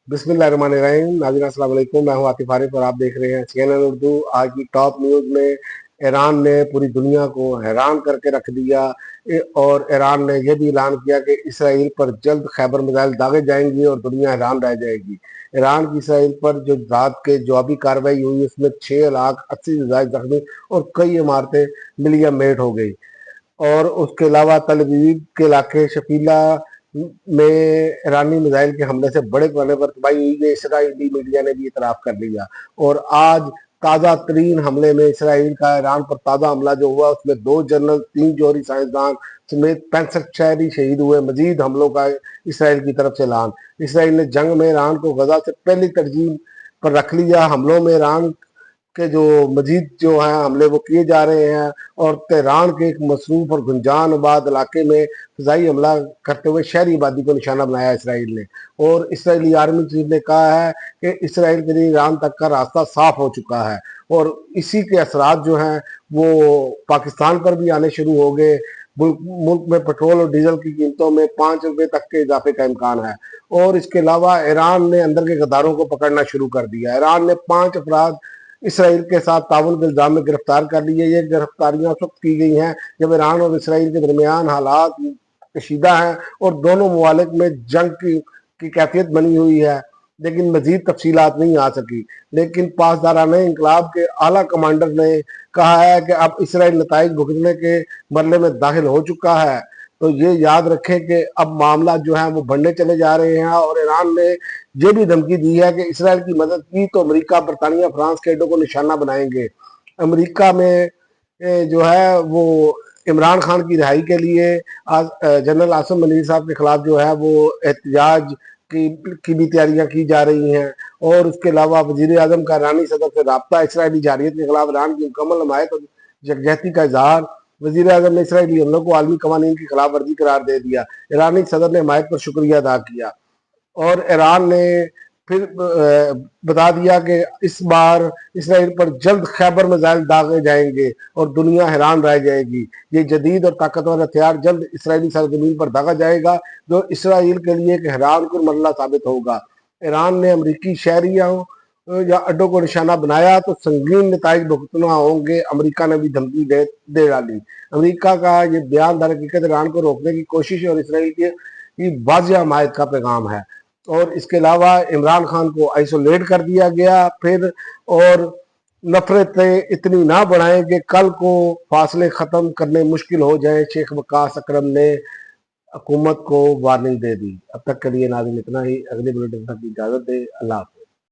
बिस्मिल्लाहिर्रहमानिर्रहीम। नाज़रीन अस्सलाम वालेकुम, मैं हूं आतिफ आरिफ और आप देख रहे हैं CNN उर्दू। आज की टॉप न्यूज़ में ईरान ने पूरी दुनिया को हैरान करके रख दिया और ईरान ने यह भी ऐलान किया कि इसराइल पर जल्द खैबर मिसाइल दागे जाएंगी और दुनिया हैरान रह जाएगी। ईरान की इसराइल पर जो रात के जवाबी कार्रवाई हुई उसमें 6,80,000 से ज्यादा जख्मी और कई इमारतें मिलिया मेट हो गई। और उसके अलावा तल अवीव के इलाके शकीला में ईरानी मिसाइल के हमले से बड़े पैमाने पर तबाही हुई है। इसराइली मीडिया ने भी इतराफ कर लिया। और आज ताज़ा तरीन हमले में इसराइल का ईरान पर ताज़ा हमला जो हुआ उसमें 2 जनरल, 3 जौहरी साइंसदान समेत 65 शहरी शहीद हुए। मजीद हमलों का इसराइल की तरफ से ऐलान। इसराइल ने जंग में ईरान को गजा से पहली तरजीह पर रख लिया। हमलों में ईरान के जो मजीद जो है हमले वो किए जा रहे हैं और तेहरान के एक मसरूफ और गुंजान आबाद इलाके में फ़िज़ाई हमला करते हुए शहरी आबादी को निशाना बनाया इसराइल ने। और इसराइली आर्मी चीफ ने कहा है कि इसराइल के लिए ईरान तक का रास्ता साफ हो चुका है और इसी के असरात जो हैं वो पाकिस्तान पर भी आने शुरू हो गए। मुल्क में पेट्रोल और डीजल की कीमतों में 5 रुपए तक के इजाफे का इम्कान है। और इसके अलावा ईरान ने अंदर के गद्दारों को पकड़ना शुरू कर दिया। ईरान ने 5 अफराद इसराइल के साथ ताउन के इल्जाम में गिरफ्तार कर लिए। ये गिरफ्तारियां उस वक्त की गई हैं जब ईरान और इसराइल के दरमियान हालात कशीदा हैं और दोनों ममालिक में जंग की कैफियत बनी हुई है, लेकिन मजीद तफसीलात नहीं आ सकी। लेकिन पासदाराना इंकलाब के आला कमांडर ने कहा है कि अब इसराइल नताइज भुगतने के मरले में दाखिल हो चुका है। तो ये याद रखें कि अब मामला जो है वो बढ़ने चले जा रहे हैं और ईरान ने ये भी धमकी दी है कि इसराइल की मदद की तो अमेरिका, बरतानिया, फ्रांस के एडो को निशाना बनाएंगे। अमेरिका में जो है वो इमरान खान की रिहाई के लिए आज जनरल आसिम मनीर साहब के खिलाफ जो है वो एहतजाज की भी तैयारियां की जा रही हैं। और उसके अलावा वजीर आजम का ईरानी सदर से रब्ता, इसराइली जारियत के खिलाफ ईरान की मुकम्मल हमायत और यकजहती का इजहार। वजीर आजम ने इसराइली हमलों को आलमी कवानीन की खिलाफ वर्जी करार दे दिया। ईरानी सदर ने हमायत पर शुक्रिया अदा किया और ईरान ने फिर बता दिया कि इस बार इसराइल पर जल्द खैबर मिसाइल दागे जाएंगे और दुनिया हैरान रह जाएगी। ये जदीद और ताकतवर हथियार जल्द इसराइली सरजमीन पर दागा जाएगा जो इसराइल के लिए एक हैरान कुन मरला साबित होगा। ईरान ने अमरीकी शहरियों या अड्डों को निशाना बनाया तो संगीन नताइज भुगतना होंगे। अमरीका ने भी धमकी दे डाली। अमरीका का ये बयान दर हकीकत ईरान को रोकने की कोशिश और इसराइल की वाज़ेह हमायत का पैगाम है। और इसके अलावा इमरान खान को आइसोलेट कर दिया गया फिर। और नफरतें इतनी ना बढ़ाएं कि कल को फासले ख़त्म करने मुश्किल हो जाए, शेख वकास अकरम ने हुकूमत को वार्निंग दे दी। अब तक के लिए नाज़रीन इतना ही। अगले बुलेटिन तक की इजाज़त दे। अल्लाह हाफ़िज़।